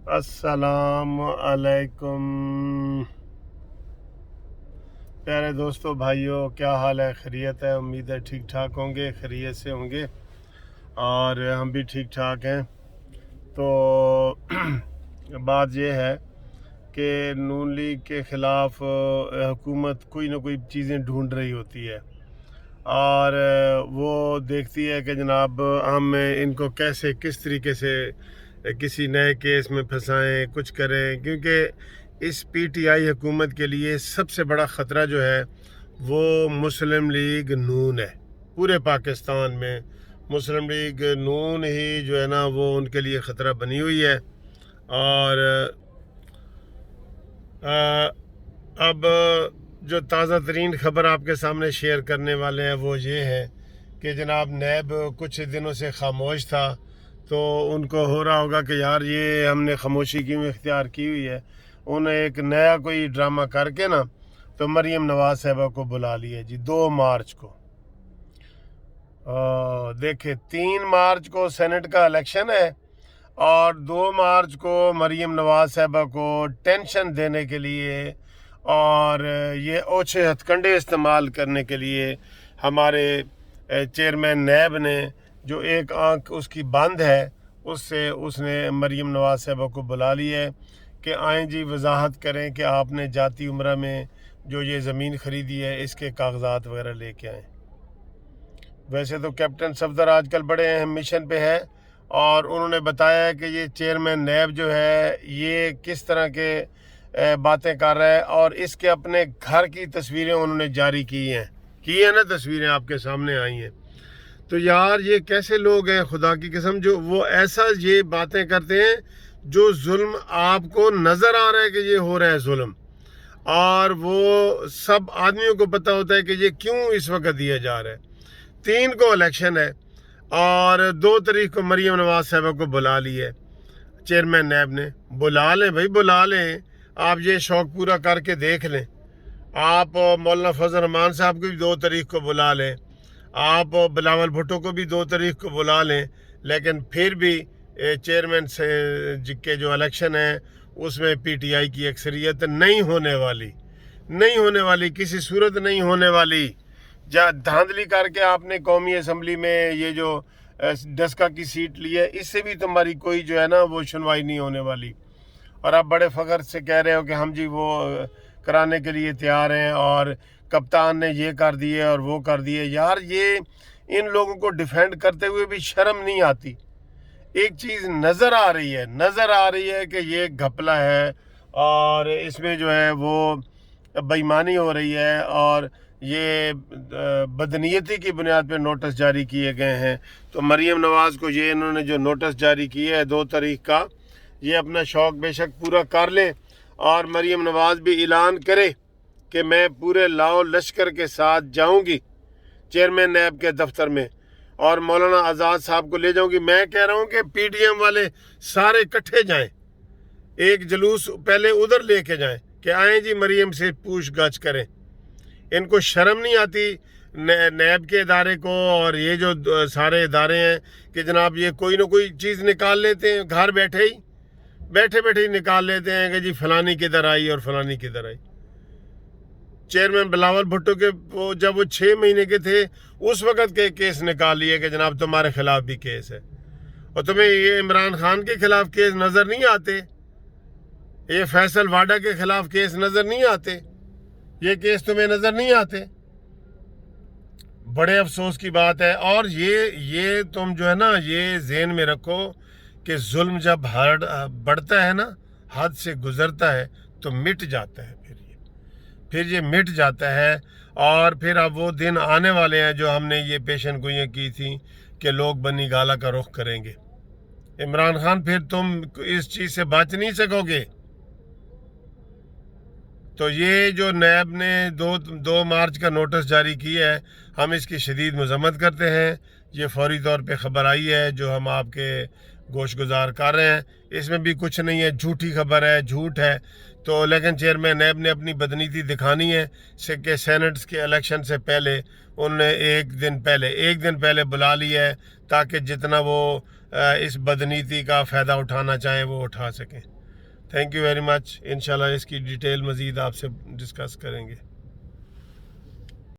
अस्सलाम अलैकुम प्यारे दोस्तों भाइयों, क्या हाल है? खैरियत है? उम्मीद है ठीक ठाक होंगे, खैरियत से होंगे और हम भी ठीक ठाक हैं। तो बात यह है कि नून लीग के ख़िलाफ़ हुकूमत कोई ना कोई चीज़ें ढूंढ रही होती है और वो देखती है कि जनाब हम इनको कैसे किस तरीके से किसी नए केस में फंसाएं, कुछ करें, क्योंकि इस पीटीआई हुकूमत के लिए सबसे बड़ा ख़तरा जो है वो मुस्लिम लीग नून है। पूरे पाकिस्तान में मुस्लिम लीग नून ही जो है ना वो उनके लिए ख़तरा बनी हुई है। और अब जो ताज़ा तरीन ख़बर आपके सामने शेयर करने वाले हैं वो ये है कि जनाब नैब कुछ दिनों से खामोश था, तो उनको हो रहा होगा कि यार ये हमने खामोशी क्यों इख्तियार की हुई है। उन्हें एक नया कोई ड्रामा करके ना तो मरीम नवाज साहिबा को बुला लिया जी 2 मार्च को। देखे 3 मार्च को सेनेट का इलेक्शन है और 2 मार्च को मरीम नवाज साहिबा को टेंशन देने के लिए और ये ओछे हथकंडे इस्तेमाल करने के लिए हमारे चेयरमैन नैब ने जो एक आंख उसकी बंद है उससे उसने मरीम नवाज साहिबा को बुला लिया है कि आएँ जी वजाहत करें कि आपने जाती उम्रा में जो ये ज़मीन ख़रीदी है इसके कागजात वगैरह लेके आएँ। वैसे तो कैप्टन सफदर आजकल बड़े अहम मिशन पे है और उन्होंने बताया है कि ये चेयरमैन नैब जो है ये किस तरह के बातें कर रहा है और इसके अपने घर की तस्वीरें उन्होंने जारी की हैं ना, तस्वीरें आपके सामने आई हैं। तो यार ये कैसे लोग हैं खुदा की कसम, जो वो ऐसा ये बातें करते हैं जो जुल्म आपको नज़र आ रहा है कि ये हो रहा है जुल्म, और वो सब आदमियों को पता होता है कि ये क्यों इस वक्त दिया जा रहा है। 3 को इलेक्शन है और 2 तारीख को मरीम नवाज साहिबा को बुला लिया है चेयरमैन नैब ने। बुला लें भाई, बुला लें, आप ये शौक़ पूरा करके देख लें। आप मौलाना फजल रहमान साहब को भी 2 तारीख को बुला लें, आप बिलावल भुट्टो को भी 2 तारीख को बुला लें, लेकिन फिर भी चेयरमैन से के जो इलेक्शन है उसमें पीटीआई की अक्सरियत नहीं होने वाली, किसी सूरत नहीं होने वाली। जा धांधली करके आपने कौमी असम्बली में ये जो डस्का की सीट ली है, इससे भी तुम्हारी कोई जो है ना वो सुनवाई नहीं होने वाली। और आप बड़े फ़ख्र से कह रहे हो कि हम जी वो कराने के लिए तैयार हैं और कप्तान ने ये कर दिए और वो कर दिए। यार ये इन लोगों को डिफेंड करते हुए भी शर्म नहीं आती। एक चीज़ नज़र आ रही है कि ये घपला है और इसमें जो है वो बेईमानी हो रही है और ये बदनीयती की बुनियाद पर नोटिस जारी किए गए हैं। तो मरीम नवाज़ को ये इन्होंने जो नोटिस जारी किया है 2 तारीख का, ये अपना शौक़ बेशक पूरा कर लें और मरीम नवाज़ भी ऐलान करे कि मैं पूरे लाओ लश्कर के साथ जाऊंगी चेयरमैन नैब के दफ्तर में और मौलाना आज़ाद साहब को ले जाऊंगी। मैं कह रहा हूं कि पीटीएम वाले सारे इकट्ठे जाएं, एक जुलूस पहले उधर लेके जाएं कि आएँ जी मरीम से पूछताछ करें। इनको शर्म नहीं आती नैब के इदारे को और ये जो सारे इदारे हैं कि जनाब ये कोई ना कोई चीज़ निकाल लेते हैं, घर बैठे ही निकाल लेते हैं कि जी फलानी किधर आई और फलानी किधर आई। चेयरमैन बिलावल भुट्टो के वो जब वो 6 महीने के थे उस वक़्त के केस निकाल लिए कि जनाब तुम्हारे खिलाफ भी केस है, और तुम्हें ये इमरान खान के खिलाफ केस नज़र नहीं आते, ये फैसल वाडा के खिलाफ केस नज़र नहीं आते, ये केस तुम्हें नज़र नहीं आते। बड़े अफसोस की बात है। और ये तुम जो है ना ये ज़हन में रखो कि जुल्म जब बढ़ता है ना, हद से गुज़रता है तो मिट जाता है, फिर ये मिट जाता है। और फिर अब वो दिन आने वाले हैं जो हमने ये पेशन गोइयाँ की थी कि लोग बनी गाला का रुख करेंगे। इमरान खान फिर तुम इस चीज़ से बच नहीं सकोगे। तो ये जो नैब ने 2 मार्च का नोटिस जारी किया है, हम इसकी शदीद मज़म्मत करते हैं। ये फौरी तौर पे ख़बर आई है जो हम आपके गोश गुजार कर रहे हैं, इसमें भी कुछ नहीं है, झूठी खबर है, झूठ है। تو لیکن چیئرمین نیب نے اپنی بدنیتی دکھانی ہے کہ سینٹس کے الیکشن سے پہلے انہوں نے ایک دن پہلے بلا لیا ہے تاکہ جتنا وہ اس بدنیتی کا فائدہ اٹھانا چاہیں وہ اٹھا سکیں. Thank you very much. انشاءاللہ اس کی ڈیٹیل مزید آپ سے ڈسکس کریں گے.